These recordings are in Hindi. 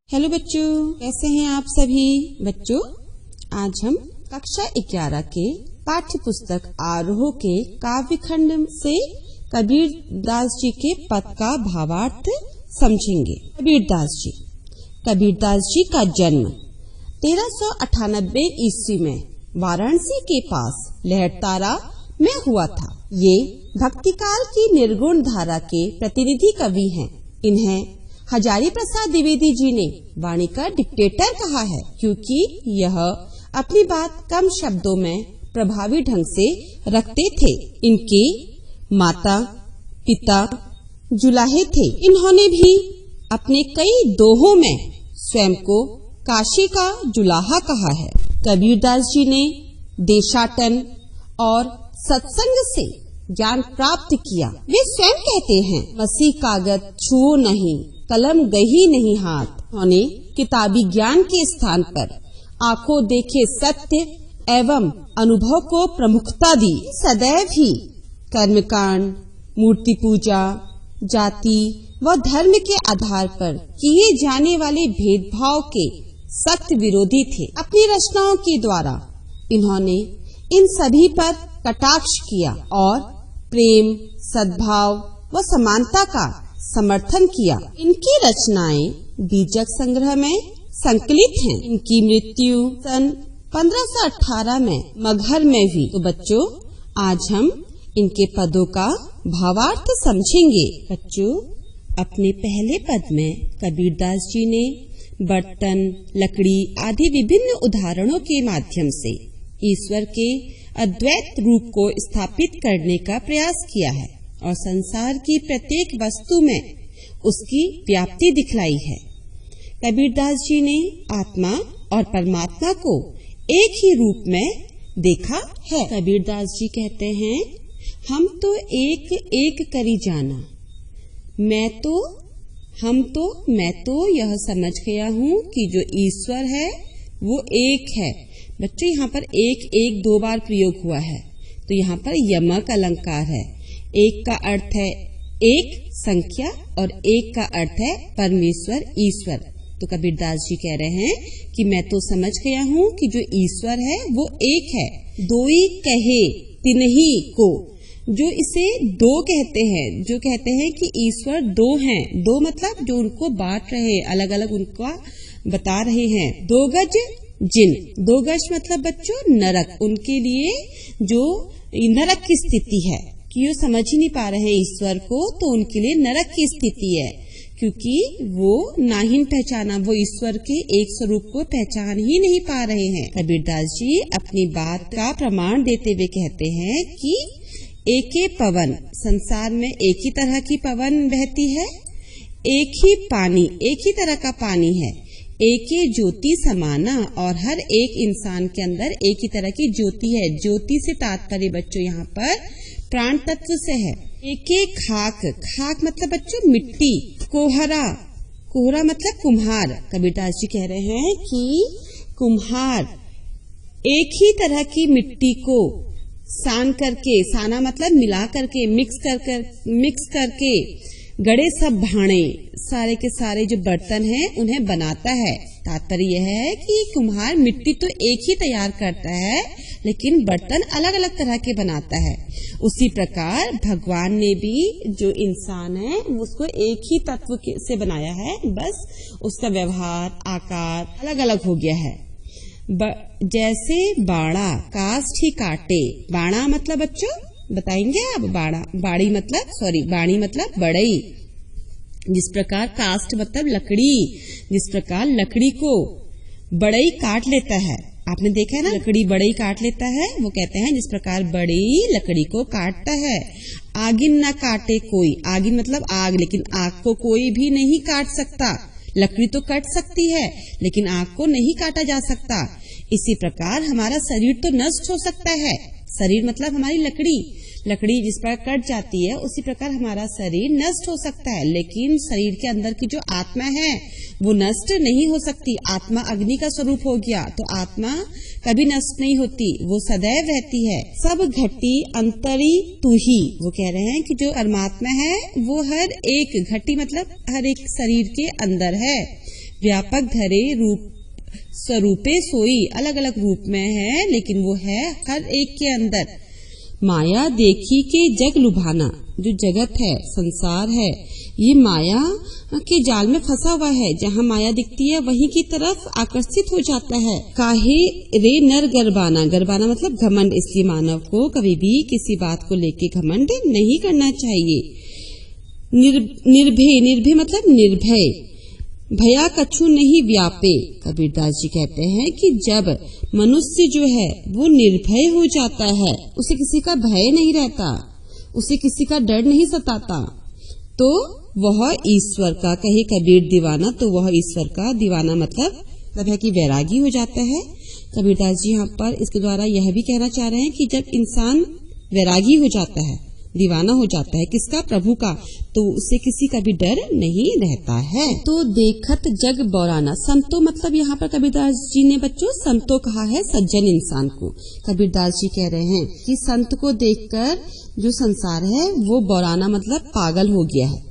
हेलो बच्चों, कैसे हैं आप सभी बच्चों। आज हम कक्षा 11 के पाठ्य पुस्तक आरोह के काव्य खंड से कबीर दास जी के पद का भावार्थ समझेंगे। कबीर दास जी का जन्म 1398 ईस्वी में वाराणसी के पास लहरतारा में हुआ था। ये भक्तिकाल की निर्गुण धारा के प्रतिनिधि कवि हैं। इन्हें हजारी प्रसाद द्विवेदी जी ने वाणी का डिक्टेटर कहा है, क्योंकि यह अपनी बात कम शब्दों में प्रभावी ढंग से रखते थे। इनके माता पिता जुलाहे थे। इन्होंने भी अपने कई दोहों में स्वयं को काशी का जुलाहा कहा है। कबीरदास जी ने देशाटन और सत्संग से ज्ञान प्राप्त किया। वे स्वयं कहते हैं, मसीह कागज छुओ नहीं, कलम गही नहीं हाथ। उन्होंने किताबी ज्ञान के स्थान पर आंखों देखे सत्य एवं अनुभव को प्रमुखता दी। सदैव ही कर्मकांड, मूर्ति पूजा, जाति व धर्म के आधार पर किए जाने वाले भेदभाव के सख्त विरोधी थे। अपनी रचनाओं के द्वारा इन्होंने इन सभी पर कटाक्ष किया और प्रेम, सद्भाव व समानता का समर्थन किया। इनकी रचनाएं बीजक संग्रह में संकलित हैं। इनकी मृत्यु सन 1518 में मगहर में हुई। तो बच्चों, आज हम इनके पदों का भावार्थ समझेंगे। बच्चों, अपने पहले पद में कबीरदास जी ने बर्तन, लकड़ी आदि विभिन्न उदाहरणों के माध्यम से ईश्वर के अद्वैत रूप को स्थापित करने का प्रयास किया है और संसार की प्रत्येक वस्तु में उसकी व्याप्ति दिखलाई है। कबीरदास जी ने आत्मा और परमात्मा को एक ही रूप में देखा है। कबीरदास जी कहते हैं, हम तो एक एक करी जाना, मैं तो यह समझ गया हूँ कि जो ईश्वर है वो एक है। बच्चों, यहाँ पर एक एक 2 बार प्रयोग हुआ है, तो यहाँ पर यमक अलंकार है। एक का अर्थ है एक संख्या और एक का अर्थ है परमेश्वर, ईश्वर। तो कबीरदास जी कह रहे हैं कि मैं तो समझ गया हूँ कि जो ईश्वर है वो एक है। दोई कहे तिनही को, जो इसे दो कहते हैं, जो कहते हैं कि ईश्वर दो हैं। दो मतलब जो उनको बांट रहे, अलग अलग उनका बता रहे हैं। 2 गज जिन, 2 गज मतलब बच्चों नरक, उनके लिए जो नरक की स्थिति है कि वो समझ ही नहीं पा रहे हैं ईश्वर को, तो उनके लिए नरक की स्थिति है, क्योंकि वो नाहीन पहचाना, वो ईश्वर के एक स्वरूप को पहचान ही नहीं पा रहे हैं। कबीरदास जी अपनी बात का प्रमाण देते हुए कहते हैं कि एके पवन, संसार में एक ही तरह की पवन बहती है, एक ही पानी, एक ही तरह का पानी है, एक ही ज्योति समाना, और हर एक इंसान के अंदर एक ही तरह की ज्योति है। ज्योति से तात्पर्य बच्चों यहाँ पर प्राण तत्व से है। एक एक खाक, खाक मतलब बच्चों मिट्टी, कोहरा, कोहरा मतलब कुम्हार। कबीरदास जी कह रहे हैं कि कुम्हार एक ही तरह की मिट्टी को सान करके, साना मतलब मिला करके, मिक्स करके गड़े सब भाणे, सारे के सारे जो बर्तन हैं उन्हें बनाता है। तात्पर्य यह है कि कुम्हार मिट्टी तो एक ही तैयार करता है, लेकिन बर्तन अलग अलग तरह के बनाता है। उसी प्रकार भगवान ने भी जो इंसान है उसको एक ही तत्व से बनाया है, बस उसका व्यवहार, आकार अलग अलग हो गया है। जैसे बाड़ा काष्ठ ही काटे, बाड़ा मतलब बच्चों बताएंगे आप, बाड़ी मतलब बड़ई। जिस प्रकार काष्ठ मतलब लकड़ी, जिस प्रकार लकड़ी को बड़ई काट लेता है, आपने देखा है ना, लकड़ी बड़ई काट लेता है, वो कहते हैं जिस प्रकार बड़ई लकड़ी को काटता है। आगिन न काटे कोई, आगिन मतलब आग, लेकिन आग को कोई भी नहीं काट सकता। लकड़ी तो कट सकती है, लेकिन आग को नहीं काटा जा सकता। इसी प्रकार हमारा शरीर तो नष्ट हो सकता है, शरीर मतलब हमारी लकड़ी जिस प्रकार कट जाती है, उसी प्रकार हमारा शरीर नष्ट हो सकता है, लेकिन शरीर के अंदर की जो आत्मा है वो नष्ट नहीं हो सकती। आत्मा अग्नि का स्वरूप हो गया, तो आत्मा कभी नष्ट नहीं होती, वो सदैव रहती है। सब घटी अंतरी तू ही, वो कह रहे हैं कि जो परमात्मा है वो हर एक घटी मतलब हर एक शरीर के अंदर है। व्यापक धरे रूप स्वरूपे सोई, अलग अलग रूप में है लेकिन वो है हर एक के अंदर। माया देखी के जग लुभाना, जो जगत है, संसार है, ये माया के जाल में फंसा हुआ है। जहाँ माया दिखती है वहीं की तरफ आकर्षित हो जाता है। काहे रे नर गर्बाना, गर्बाना मतलब घमंड, इसलिए मानव को कभी भी किसी बात को लेके घमंड नहीं करना चाहिए। निर्भय, निर्भय मतलब निर्भय, भया कछु नहीं व्यापे। कबीरदास जी कहते हैं कि जब मनुष्य जो है वो निर्भय हो जाता है, उसे किसी का भय नहीं रहता, उसे किसी का डर नहीं सताता, तो वह ईश्वर का, कहे कबीर दीवाना, तो वह ईश्वर का दीवाना मतलब है कि वैरागी हो जाता है। कबीरदास जी यहाँ पर इसके द्वारा यह भी कहना चाह रहे हैं कि जब इंसान वैरागी हो जाता है, दीवाना हो जाता है, किसका? प्रभु का, तो उसे किसी का भी डर नहीं रहता है। तो देखत जग बौराना, संतो मतलब यहाँ पर कबीरदास जी ने बच्चों संतो कहा है सज्जन इंसान को। कबीरदास जी कह रहे हैं कि संत को देखकर जो संसार है वो बौराना मतलब पागल हो गया है।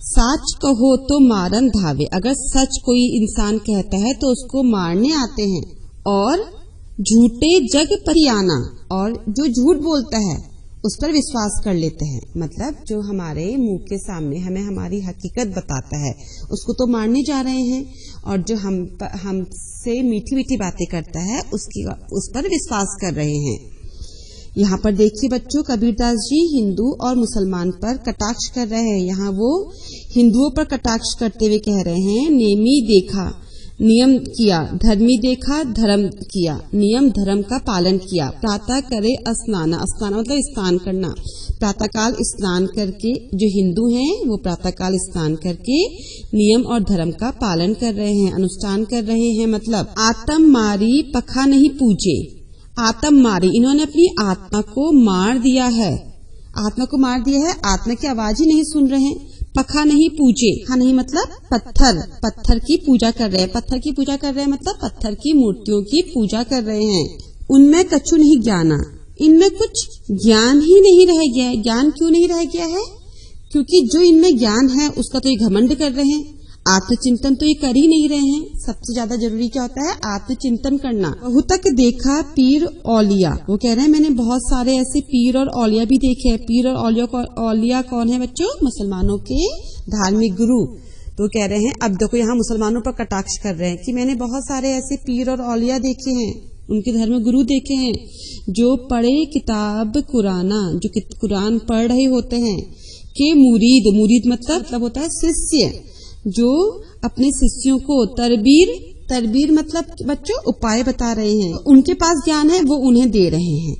सच कहो तो मारन धावे, अगर सच कोई इंसान कहता है तो उसको मारने आते हैं। और झूठे जग परियाना, और जो झूठ बोलता है उस पर विश्वास कर लेते हैं, मतलब जो हमारे मुंह के सामने हमें हमारी हकीकत बताता है उसको तो मारने जा रहे हैं, और जो हमसे मीठी मीठी बातें करता है उस पर विश्वास कर रहे हैं। यहाँ पर देखिए बच्चों, कबीरदास जी हिंदू और मुसलमान पर कटाक्ष कर रहे हैं। यहाँ वो हिंदुओं पर कटाक्ष करते हुए कह रहे हैं, नेमी देखा नियम किया, धर्मी देखा धर्म किया, नियम धर्म का पालन किया। प्रातः करे स्नान, स्नान मतलब स्नान करना, प्रातःकाल स्नान करके, जो हिंदू हैं वो प्रातःकाल स्नान करके नियम और धर्म का पालन कर रहे हैं, अनुष्ठान कर रहे हैं। मतलब आत्म मारी पखा नहीं पूजे, आत्म मारी, इन्होंने अपनी आत्मा को मार दिया है, आत्मा को मार दिया है, आत्मा की आवाज ही नहीं सुन रहे हैं। पखा नहीं पूजे, पखा नहीं मतलब पत्थर, पत्थर की पूजा कर रहे हैं, पत्थर की पूजा कर रहे हैं मतलब पत्थर की मूर्तियों की पूजा कर रहे हैं। उनमें कछु नहीं ज्ञाना, इनमें कुछ ज्ञान ही नहीं रह गया है। ज्ञान क्यों नहीं रह गया है? क्योंकि जो इनमें ज्ञान है उसका तो ये घमंड कर रहे हैं, आत्मचिंतन तो ये कर ही नहीं रहे हैं। सबसे ज्यादा जरूरी क्या होता है? आत्मचिंतन करना। बहुतक देखा पीर औलिया, वो कह रहे हैं मैंने बहुत सारे ऐसे पीर और औलिया भी देखे हैं। पीर और औलिया कौन है बच्चों? मुसलमानों के धार्मिक गुरु। तो कह रहे हैं, अब देखो यहाँ मुसलमानों पर कटाक्ष कर रहे हैं कि मैंने बहुत सारे ऐसे पीर और औलिया देखे हैं, उनके धर्म गुरु देखे हैं, जो पढ़े किताब कुराना, जो कुरान पढ़ रहे होते हैं, के मुरीद, मुरीद मतलब होता है शिष्य, जो अपने शिष्यों को तरबीर मतलब बच्चों उपाय बता रहे हैं। उनके पास ज्ञान है वो उन्हें दे रहे हैं,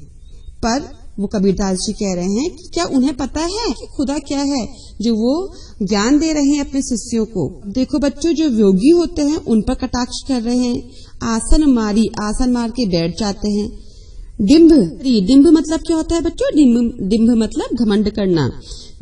पर वो कबीरदास जी कह रहे हैं कि क्या उन्हें पता है कि खुदा क्या है जो वो ज्ञान दे रहे हैं अपने शिष्यों को। देखो बच्चों, जो योगी होते हैं उन पर कटाक्ष कर रहे हैं। आसन मारी, आसन मार के बैठ जाते हैं। डिम्भ, डिम्भ मतलब क्या होता है बच्चों? डिम्भ मतलब घमंड करना।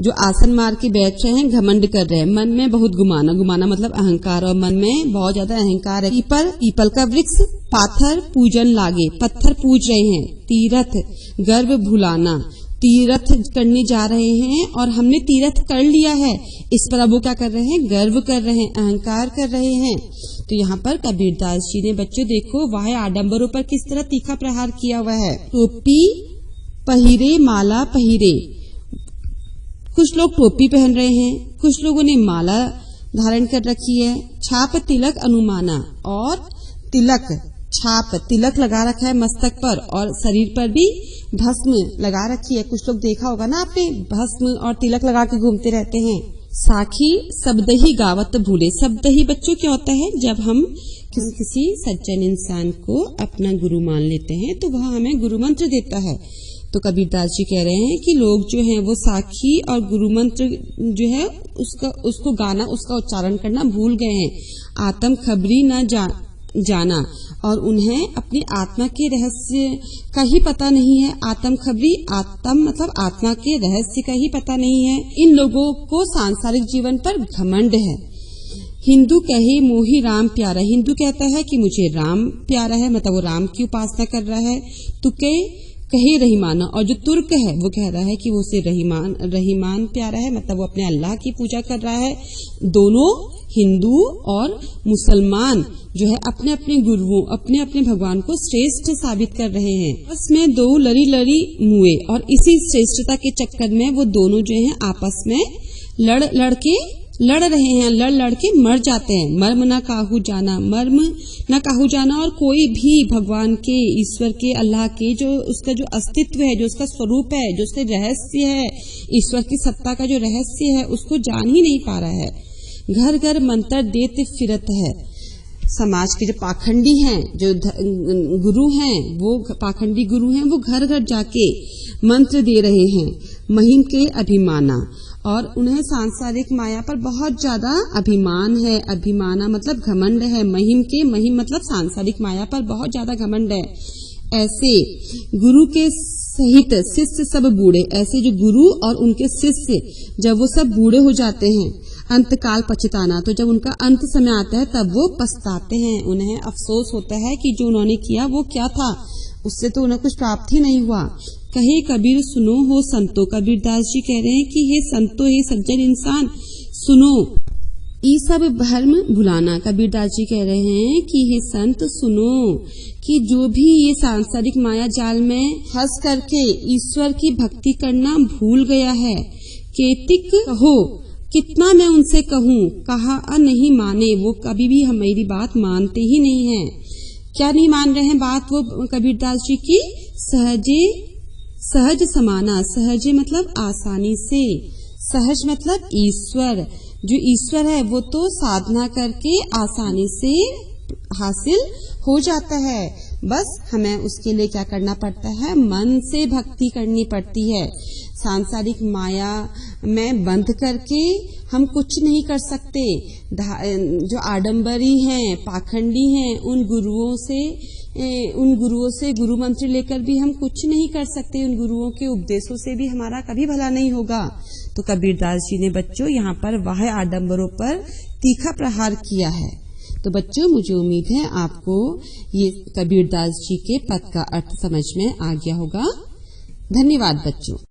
जो आसन मार के बैठ रहे हैं, घमंड कर रहे हैं। मन में बहुत गुमाना, गुमाना मतलब अहंकार, और मन में बहुत ज्यादा अहंकार है। पीपल का वृक्ष पाथर पूजन लागे, पत्थर पूज रहे हैं। तीरथ गर्व भुलाना, तीर्थ करने जा रहे हैं और हमने तीर्थ कर लिया है, इस पर अब वो क्या कर रहे हैं? गर्व कर रहे हैं, अहंकार कर रहे हैं। तो यहाँ पर कबीरदास जी ने बच्चों देखो वह आडंबरों पर किस तरह तीखा प्रहार किया हुआ है। टोपी पहिरे माला पहिरे, कुछ लोग टोपी पहन रहे हैं, कुछ लोगों ने माला धारण कर रखी है। छाप तिलक अनुमाना, और तिलक छाप तिलक लगा रखा है मस्तक पर, और शरीर पर भी भस्म लगा रखी है। कुछ लोग देखा होगा ना आपने, भस्म और तिलक लगा के घूमते रहते हैं। साखी शब्दही गावत भूले, शब्दही बच्चों क्या होता है? जब हम किसी सज्जन इंसान को अपना गुरु मान लेते हैं तो वह हमें गुरु मंत्र देता है। तो कबीरदास जी कह रहे हैं कि लोग जो हैं वो साखी और गुरु मंत्र जो है उसको गाना, उसका उच्चारण करना भूल गए हैं। आत्म खबरी न जाना, और उन्हें अपनी आत्मा के रहस्य का ही पता नहीं है। आत्म खबरी, आत्म मतलब आत्मा के रहस्य का ही पता नहीं है। इन लोगों को सांसारिक जीवन पर घमंड है। हिंदू कहे मोही राम प्यारा, हिंदू कहता है कि मुझे राम प्यारा है, मतलब वो राम की उपासना कर रहा है। तुके कहे रहीमाना। और जो तुर्क है वो कह रहा है कि वो उसे रहीमान प्यारा है, मतलब वो अपने अल्लाह की पूजा कर रहा है। दोनों हिंदू और मुसलमान जो है अपने अपने गुरुओं, अपने अपने भगवान को श्रेष्ठ साबित कर रहे हैं। आपस में दो लड़ी मुए और इसी श्रेष्ठता के चक्कर में वो दोनों जो है आपस में लड़ के मर जाते हैं। मर्म न काहू जाना। और कोई भी भगवान के, ईश्वर के, अल्लाह के जो उसका जो अस्तित्व है, जो उसका स्वरूप है, जो उसका रहस्य है, ईश्वर की सत्ता का जो रहस्य है, उसको जान ही नहीं पा रहा है। घर घर मंत्र देते फिरत है। समाज के जो पाखंडी हैं, जो गुरु हैं, वो पाखंडी गुरु हैं, वो घर घर जाके मंत्र दे रहे हैं। महिम के अभिमाना, और उन्हें सांसारिक माया पर बहुत ज्यादा अभिमान है। अभिमाना मतलब घमंड है। महिम मतलब सांसारिक माया पर बहुत ज्यादा घमंड है। ऐसे गुरु के सहित शिष्य सब बूढ़े, ऐसे जो गुरु और उनके शिष्य जब वो सब बूढ़े हो जाते हैं, अंतकाल पछताना, तो जब उनका अंत समय आता है तब वो पछताते हैं। उन्हें अफसोस होता है कि जो उन्होंने किया वो क्या था, उससे तो उन्हें कुछ प्राप्त ही नहीं हुआ। कहे कबीर सुनो हो संतो, कबीरदास जी कह रहे हैं कि हे संतो, हे सज्जन इंसान सुनो, ये सब भ्रम भुलाना। कबीरदास जी कह रहे हैं कि हे संत सुनो, कि जो भी ये सांसारिक माया जाल में फंस करके ईश्वर की भक्ति करना भूल गया है, केतिक हो कितना मैं उनसे कहूँ, कहा नहीं माने, वो कभी भी मेरी बात मानते ही नहीं है। क्या नहीं मान रहे हैं बात वो कबीरदास जी की? सहज समाना। सहज मतलब आसानी से, सहज मतलब ईश्वर। जो ईश्वर है वो तो साधना करके आसानी से हासिल हो जाता है। बस हमें उसके लिए क्या करना पड़ता है? मन से भक्ति करनी पड़ती है। सांसारिक माया में बंध करके हम कुछ नहीं कर सकते। जो आडंबरी हैं, पाखंडी हैं, उन गुरुओं से गुरु मंत्र लेकर भी हम कुछ नहीं कर सकते। उन गुरुओं के उपदेशों से भी हमारा कभी भला नहीं होगा। तो कबीरदास जी ने बच्चों यहाँ पर वाह आडंबरों पर तीखा प्रहार किया है। तो बच्चों मुझे उम्मीद है आपको ये कबीरदास जी के पद का अर्थ समझ में आ गया होगा। धन्यवाद बच्चों।